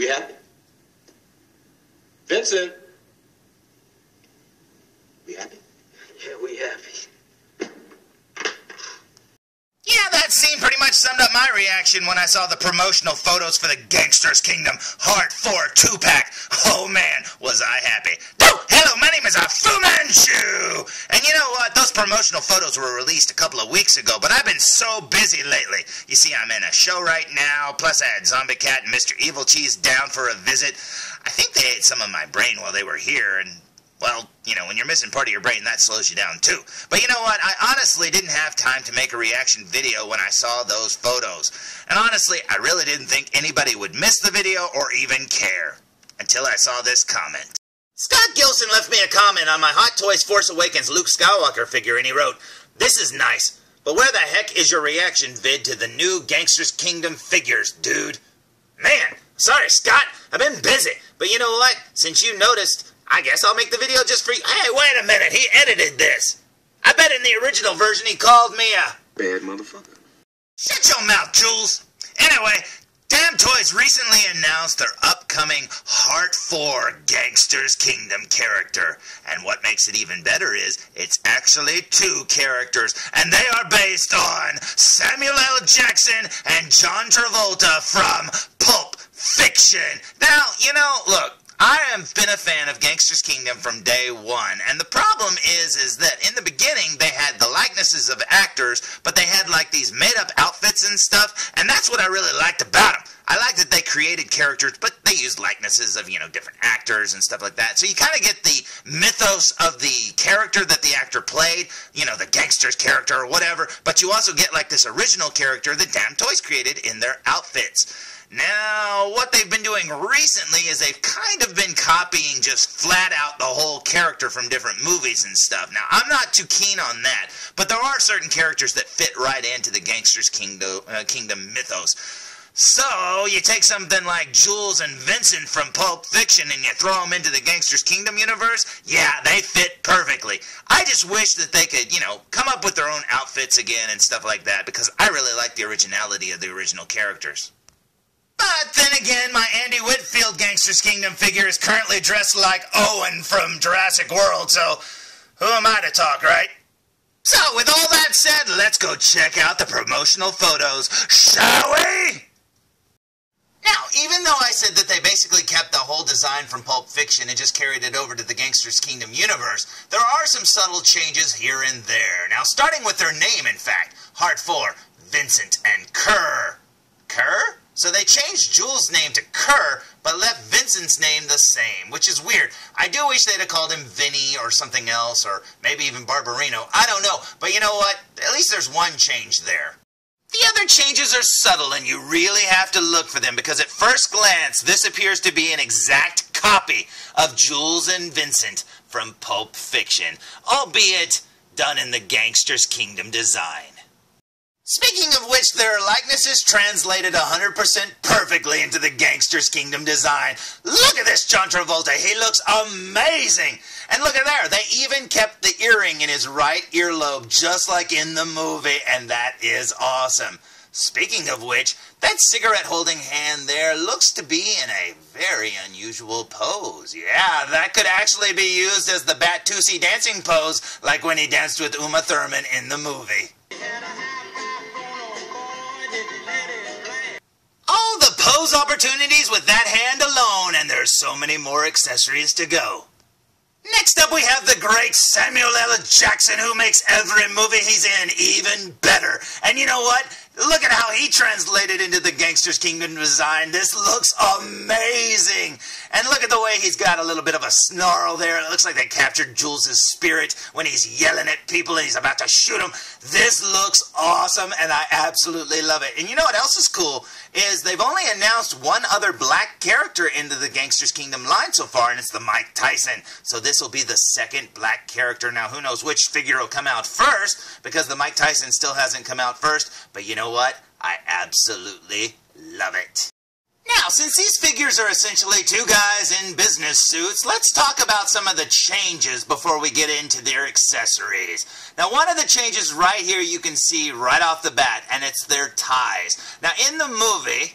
We happy? Vincent? We happy? Yeah, we happy. Yeah, that scene pretty much summed up my reaction when I saw the promotional photos for the Gangsters Kingdom Heart 4 2-pack. Oh man, was I happy. Oh, hello, my name is Fu Manchu! And you know what? Those promotional photos were released a couple of weeks ago, but I've been so busy lately. You see, I'm in a show right now, plus I had Zombie Cat and Mr. Evil Cheese down for a visit. I think they ate some of my brain while they were here, and well, you know, when you're missing part of your brain, that slows you down too. But you know what? I honestly didn't have time to make a reaction video when I saw those photos. And honestly, I really didn't think anybody would miss the video or even care. Until I saw this comment. Scott Gilson left me a comment on my Hot Toys Force Awakens Luke Skywalker figure, and he wrote, "This is nice, but where the heck is your reaction vid to the new Gangsters Kingdom figures, dude?" Man, sorry Scott, I've been busy. But you know what? Since you noticed, I guess I'll make the video just for you. Hey, wait a minute, he edited this. I bet in the original version he called me a bad motherfucker. Shut your mouth, Jules. Anyway, DamToys recently announced their upcoming Heart 4 Gangsters Kingdom character. And what makes it even better is, it's actually 2 characters, and they are based on Samuel L. Jackson and John Travolta from Pulp Fiction. Now, you know, look, I have been a fan of Gangsters Kingdom from day one, and the problem is that in the beginning they had the likenesses of actors, but they had like these made-up outfits and stuff, and that's what I really liked about them. I liked that they created characters, but they used likenesses of, you know, different actors and stuff like that. So you kind of get the mythos of the character that the actor played, you know, the gangster's character or whatever, but you also get like this original character that DamToys created in their outfits. Now, what they've been doing recently is they've kind of been copying just flat out the whole character from different movies and stuff. Now, I'm not too keen on that, but there are certain characters that fit right into the Gangsters Kingdom mythos. So, you take something like Jules and Vincent from Pulp Fiction and you throw them into the Gangsters Kingdom universe, yeah, they fit perfectly. I just wish that they could, you know, come up with their own outfits again and stuff like that, because I really like the originality of the original characters. But then again, my Andy Whitfield Gangsters Kingdom figure is currently dressed like Owen from Jurassic World, so who am I to talk, right? So, with all that said, let's go check out the promotional photos, shall we? Now, even though I said that they basically kept the whole design from Pulp Fiction and just carried it over to the Gangsters Kingdom universe, there are some subtle changes here and there. Now, starting with their name, in fact, Heart 4, Vincent and Kerr. Kerr? So they changed Jules' name to Kerr, but left Vincent's name the same, which is weird. I do wish they'd have called him Vinny or something else, or maybe even Barbarino. I don't know, but you know what? At least there's one change there. The other changes are subtle, and you really have to look for them, because at first glance, this appears to be an exact copy of Jules and Vincent from Pulp Fiction, albeit done in the Gangsters Kingdom design. Speaking of which, their likenesses translated 100% perfectly into the Gangsters Kingdom design. Look at this John Travolta, he looks amazing! And look at there, they even kept the earring in his right earlobe just like in the movie, and that is awesome. Speaking of which, that cigarette-holding hand there looks to be in a very unusual pose. Yeah, that could actually be used as the Batusi dancing pose, like when he danced with Uma Thurman in the movie. All the pose opportunities with that hand alone, and there's so many more accessories to go. Next up we have the great Samuel L. Jackson, who makes every movie he's in even better. And you know what? Look at how he translated into the Gangsters Kingdom design. This looks amazing. And look at the way he's got a little bit of a snarl there. It looks like they captured Jules' spirit when he's yelling at people and he's about to shoot them. This looks awesome, and I absolutely love it. And you know what else is cool? Is they've only announced one other black character into the Gangsters Kingdom line so far, and it's the Mike Tyson. So this will be the second black character. Now, who knows which figure will come out first, because the Mike Tyson still hasn't come out first. But you know what? I absolutely love it. Now, since these figures are essentially 2 guys in business suits, let's talk about some of the changes before we get into their accessories. Now, one of the changes right here you can see right off the bat, and it's their ties. Now, in the movie,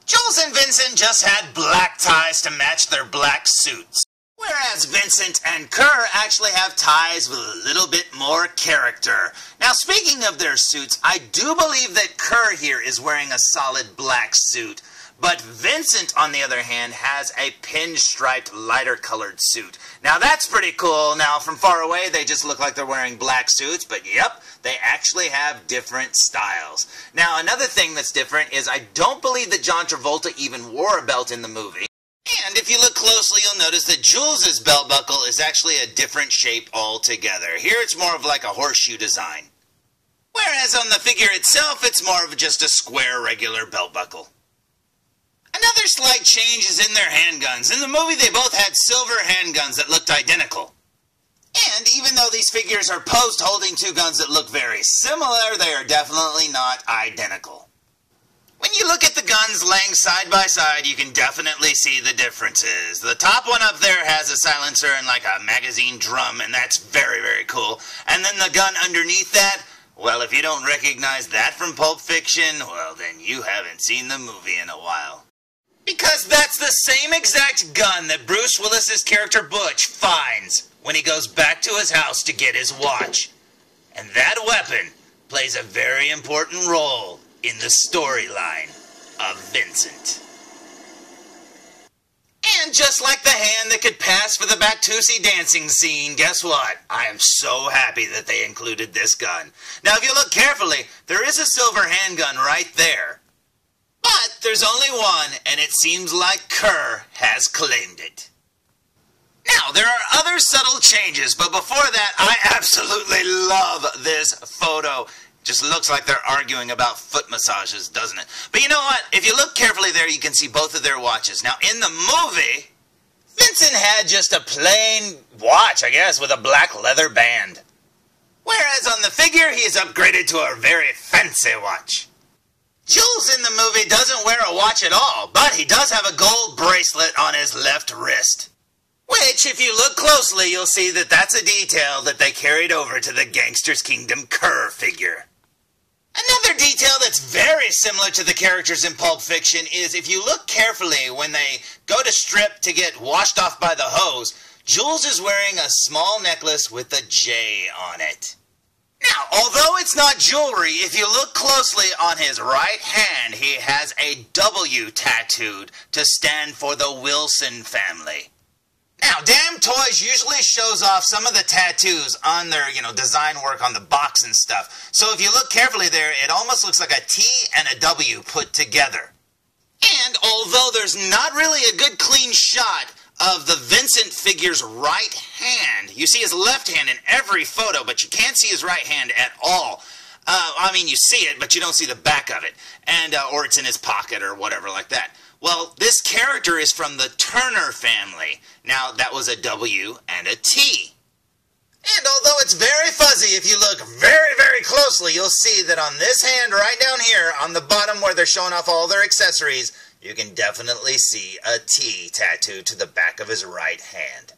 Jules and Vincent just had black ties to match their black suits, whereas Vincent and Kerr actually have ties with a little bit more character. Now, speaking of their suits, I do believe that Kerr here is wearing a solid black suit, but Vincent, on the other hand, has a pinstriped, lighter-colored suit. Now, that's pretty cool. Now, from far away, they just look like they're wearing black suits, but yep, they actually have different styles. Now, another thing that's different is I don't believe that John Travolta even wore a belt in the movie. And if you look closely, you'll notice that Jules' belt buckle is actually a different shape altogether. Here, it's more of like a horseshoe design. Whereas on the figure itself, it's more of just a square, regular belt buckle. Another slight change is in their handguns. In the movie, they both had silver handguns that looked identical. And even though these figures are posed holding two guns that look very similar, they are definitely not identical. When you look at the guns laying side by side, you can definitely see the differences. The top one up there has a silencer and like a magazine drum, and that's very, very cool. And then the gun underneath that, well, if you don't recognize that from Pulp Fiction, well, then you haven't seen the movie in a while. Because that's the same exact gun that Bruce Willis's character Butch finds when he goes back to his house to get his watch. And that weapon plays a very important role in the storyline of Vincent. And just like the hand that could pass for the Bactusi dancing scene, guess what? I am so happy that they included this gun. Now, if you look carefully, there is a silver handgun right there. But there's only one, and it seems like Kerr has claimed it. Now, there are other subtle changes, but before that, I absolutely love this photo. Just looks like they're arguing about foot massages, doesn't it? But you know what? If you look carefully there, you can see both of their watches. Now, in the movie, Vincent had just a plain watch, I guess, with a black leather band. Whereas on the figure, he is upgraded to a very fancy watch. Jules in the movie doesn't wear a watch at all, but he does have a gold bracelet on his left wrist. Which, if you look closely, you'll see that that's a detail that they carried over to the Gangsters Kingdom Kerr figure. Another detail that's very similar to the characters in Pulp Fiction is if you look carefully when they go to strip to get washed off by the hose, Jules is wearing a small necklace with a J on it. Now, although it's not jewelry, if you look closely on his right hand, he has a W tattooed to stand for the Wilson family. Now, Dam Toys usually shows off some of the tattoos on their, design work on the box and stuff. So if you look carefully there, it almost looks like a T and a W put together. And although there's not really a good clean shot of the Vincent figure's right hand, you see his left hand in every photo, but you can't see his right hand at all. You see it, but you don't see the back of it, and or it's in his pocket or whatever like that. Well, this character is from the Turner family. Now, that was a W and a T. And although it's very fuzzy, if you look very, very closely, you'll see that on this hand right down here, on the bottom where they're showing off all their accessories, you can definitely see a T tattooed to the back of his right hand.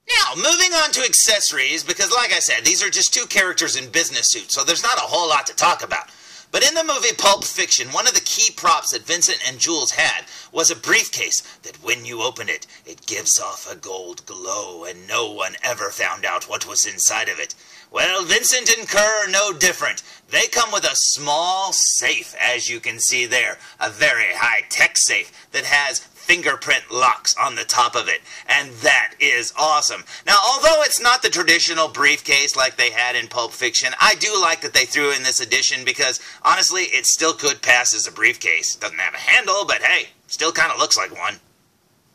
Now, moving on to accessories, because like I said, these are just two characters in business suits, so there's not a whole lot to talk about. But in the movie Pulp Fiction, one of the key props that Vincent and Jules had was a briefcase that when you open it, it gives off a gold glow, and no one ever found out what was inside of it. Well, Vincent and Kerr are no different. They come with a small safe, as you can see there, a very high-tech safe that has fingerprint locks on the top of it, and that is awesome. Now, although it's not the traditional briefcase like they had in Pulp Fiction, I do like that they threw in this edition because, honestly, it still could pass as a briefcase. It doesn't have a handle, but hey, still kind of looks like one.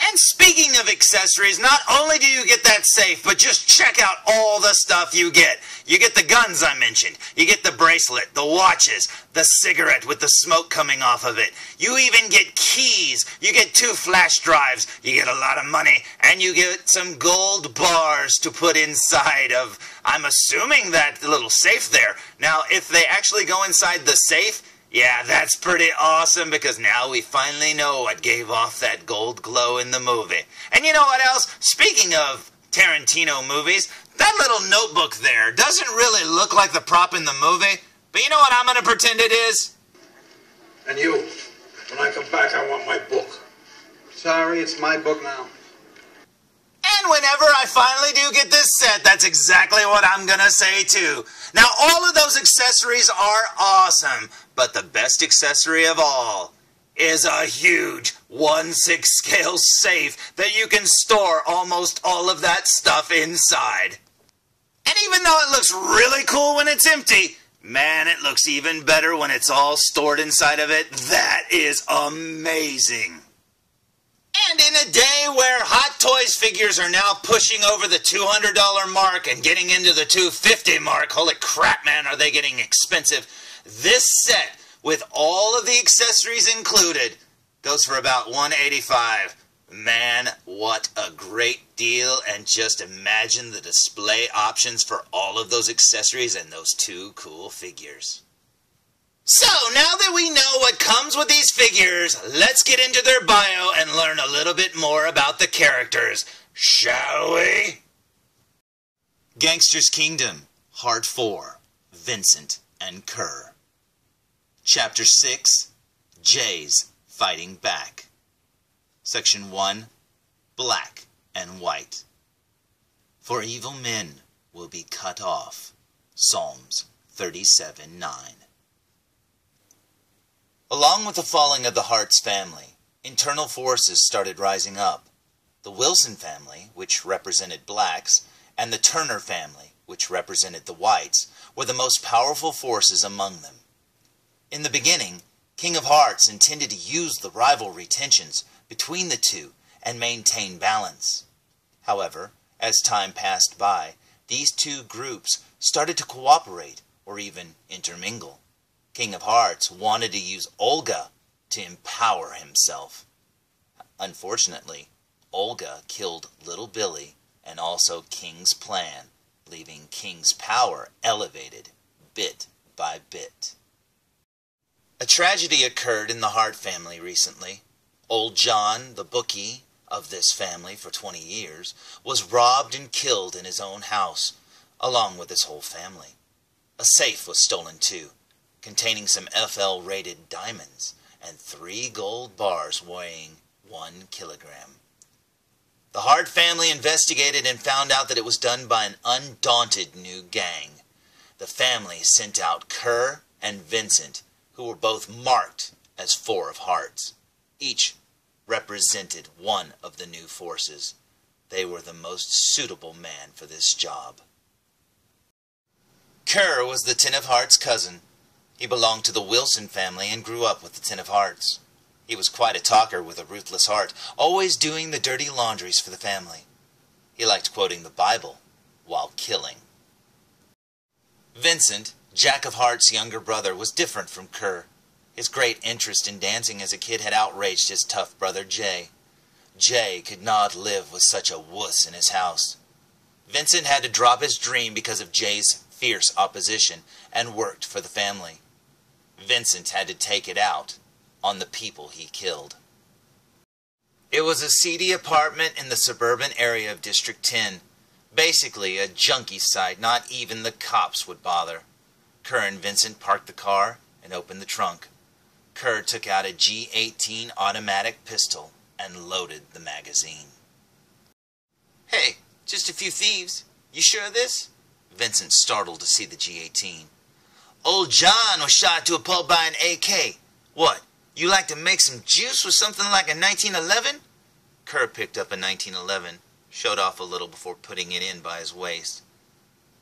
And speaking of accessories, not only do you get that safe, but just check out all the stuff you get. You get the guns I mentioned. You get the bracelet, the watches, the cigarette with the smoke coming off of it. You even get keys. You get 2 flash drives. You get a lot of money. And you get some gold bars to put inside of, I'm assuming, that little safe there. Now, if they actually go inside the safe, yeah, that's pretty awesome because now we finally know what gave off that gold glow in the movie. And you know what else? Speaking of Tarantino movies, that little notebook there doesn't really look like the prop in the movie, but you know what I'm going to pretend it is? And you, When I come back, I want my book. Sorry, it's my book now. And whenever I finally do get this set, that's exactly what I'm gonna say too. Now, all of those accessories are awesome, but the best accessory of all is a huge 1/6 scale safe that you can store almost all of that stuff inside. And even though it looks really cool when it's empty, man, it looks even better when it's all stored inside of it. That is amazing. And in a day where Hot Toys figures are now pushing over the $200 mark and getting into the $250 mark, holy crap, man, are they getting expensive. This set, with all of the accessories included, goes for about $185. Man, what a great deal, and just imagine the display options for all of those accessories and those two cool figures. So, now that we know what comes with these figures, let's get into their bio and learn a little bit more about the characters, shall we? Gangsters Kingdom Heart 4, Vincent and Kerr. Chapter 6, Jay's Fighting Back. Section 1, Black and White. For evil men will be cut off. Psalms 37:9. Along with the falling of the Hart's family, internal forces started rising up. The Wilson family, which represented blacks, and the Turner family, which represented the whites, were the most powerful forces among them. In the beginning, King of Hearts intended to use the rivalry tensions between the two and maintain balance. However, as time passed by, these two groups started to cooperate or even intermingle. King of Hearts wanted to use Olga to empower himself. Unfortunately, Olga killed little Billy and also King's plan, leaving King's power elevated bit by bit. A tragedy occurred in the Hart family recently. Old John, the bookie of this family for 20 years, was robbed and killed in his own house, along with his whole family. A safe was stolen too, containing some FL-rated diamonds and 3 gold bars weighing 1 kilogram. The Hart family investigated and found out that it was done by an undaunted new gang. The family sent out Kerr and Vincent, who were both marked as 4 of Hearts. Each represented one of the new forces. They were the most suitable man for this job. Kerr was the 10 of Hearts' cousin. He belonged to the Wilson family and grew up with the 10 of Hearts. He was quite a talker with a ruthless heart, always doing the dirty laundries for the family. He liked quoting the Bible while killing. Vincent, Jack of Hearts' younger brother, was different from Kerr. His great interest in dancing as a kid had outraged his tough brother Jay. Jay could not live with such a wuss in his house. Vincent had to drop his dream because of Jay's fierce opposition and worked for the family. Vincent had to take it out on the people he killed. It was a seedy apartment in the suburban area of District 10. Basically a junkie site not even the cops would bother. Kerr and Vincent parked the car and opened the trunk. Kerr took out a G18 automatic pistol and loaded the magazine. "Hey, just a few thieves. You sure of this?" Vincent startled to see the G18. "Old John was shot to a pulp by an AK. What, you like to make some juice with something like a 1911? Kerr picked up a 1911, showed off a little before putting it in by his waist.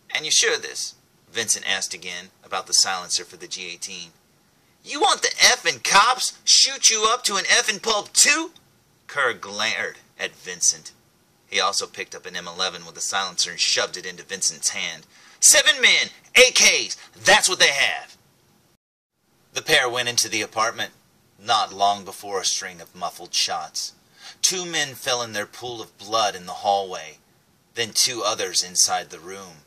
"And you sure of this?" Vincent asked again about the silencer for the G18. "You want the effing cops shoot you up to an effing pulp too?" Kerr glared at Vincent. He also picked up an M11 with a silencer and shoved it into Vincent's hand. "7 men, AKs, that's what they have." The pair went into the apartment, not long before a string of muffled shots. 2 men fell in their pool of blood in the hallway, then 2 others inside the room.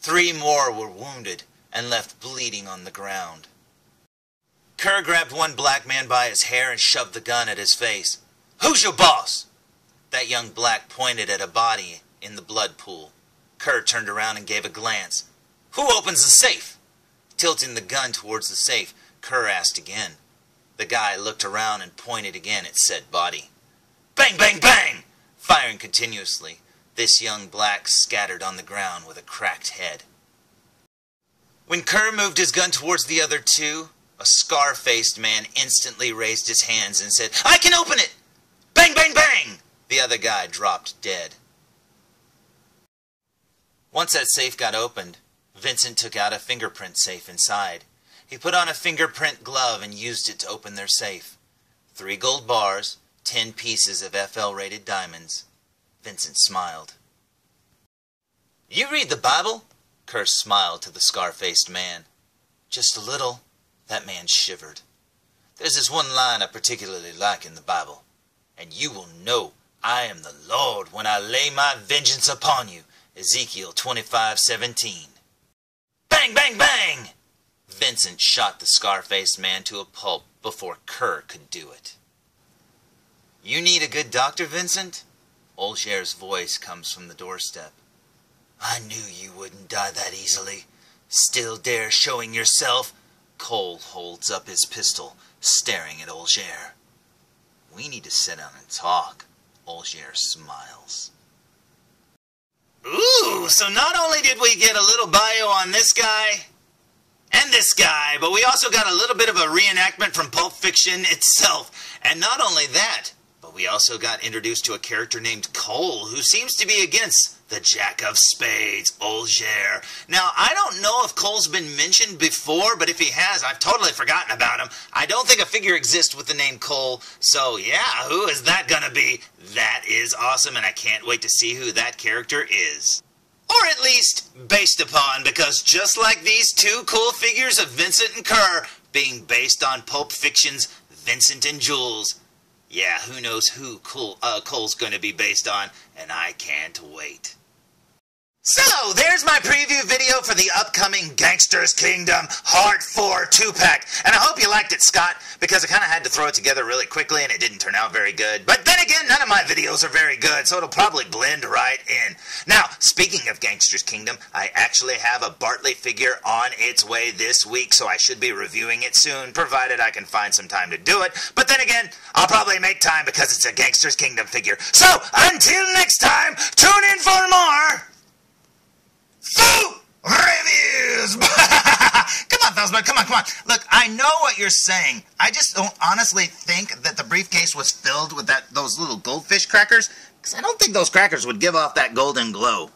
3 more were wounded and left bleeding on the ground. Kerr grabbed one black man by his hair and shoved the gun at his face. "Who's your boss?" That young black pointed at a body in the blood pool. Kerr turned around and gave a glance. "Who opens the safe?" Tilting the gun towards the safe, Kerr asked again. The guy looked around and pointed again at said body. Bang, bang, bang! Firing continuously, this young black scattered on the ground with a cracked head. When Kerr moved his gun towards the other two, a scar-faced man instantly raised his hands and said, I can open it! Bang, bang, bang! The other guy dropped dead. Once that safe got opened, Vincent took out a fingerprint safe inside. He put on a fingerprint glove and used it to open their safe. 3 gold bars, 10 pieces of FL-rated diamonds. Vincent smiled. You read the Bible? Kerr smiled to the scar-faced man. Just a little. That man shivered. There's this one line I particularly like in the Bible. And you will know I am the Lord when I lay my vengeance upon you. Ezekiel 25:17. Bang, bang, bang! Vincent shot the scar-faced man to a pulp before Kerr could do it. You need a good doctor, Vincent? Olga's voice comes from the doorstep. I knew you wouldn't die that easily. Still dare showing yourself? Cole holds up his pistol, staring at Olga. We need to sit down and talk. Olga smiles. Ooh, so not only did we get a little bio on this guy and this guy, but we also got a little bit of a reenactment from Pulp Fiction itself. And not only that, but we also got introduced to a character named Cole, who seems to be against the Jack of Spades, Olga. Now, I don't know if Cole's been mentioned before, but if he has, I've totally forgotten about him. I don't think a figure exists with the name Cole, so yeah, who is that gonna be? That is awesome, and I can't wait to see who that character is. Or at least based upon, because just like these 2 cool figures of Vincent and Kerr being based on Pulp Fiction's Vincent and Jules, yeah, who knows who Cole's going to be based on, and I can't wait. So, there's my preview video for the upcoming Gangsters Kingdom Heart 4 2-pack. And I hope you liked it, Scott, because I kind of had to throw it together really quickly and it didn't turn out very good. But then again, none of my videos are very good, so it'll probably blend right in. Now, speaking of Gangsters Kingdom, I actually have a Bartley figure on its way this week, so I should be reviewing it soon, provided I can find some time to do it. But then again, I'll probably make time because it's a Gangsters Kingdom figure. So, until next time, tune in for more Food Reviews! Come on, fellas, come on. Look, I know what you're saying. I just don't honestly think that the briefcase was filled with those little goldfish crackers, because I don't think those crackers would give off that golden glow.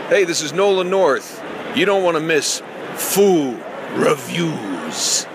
Hey, this is Nolan North. You don't want to miss Food Reviews.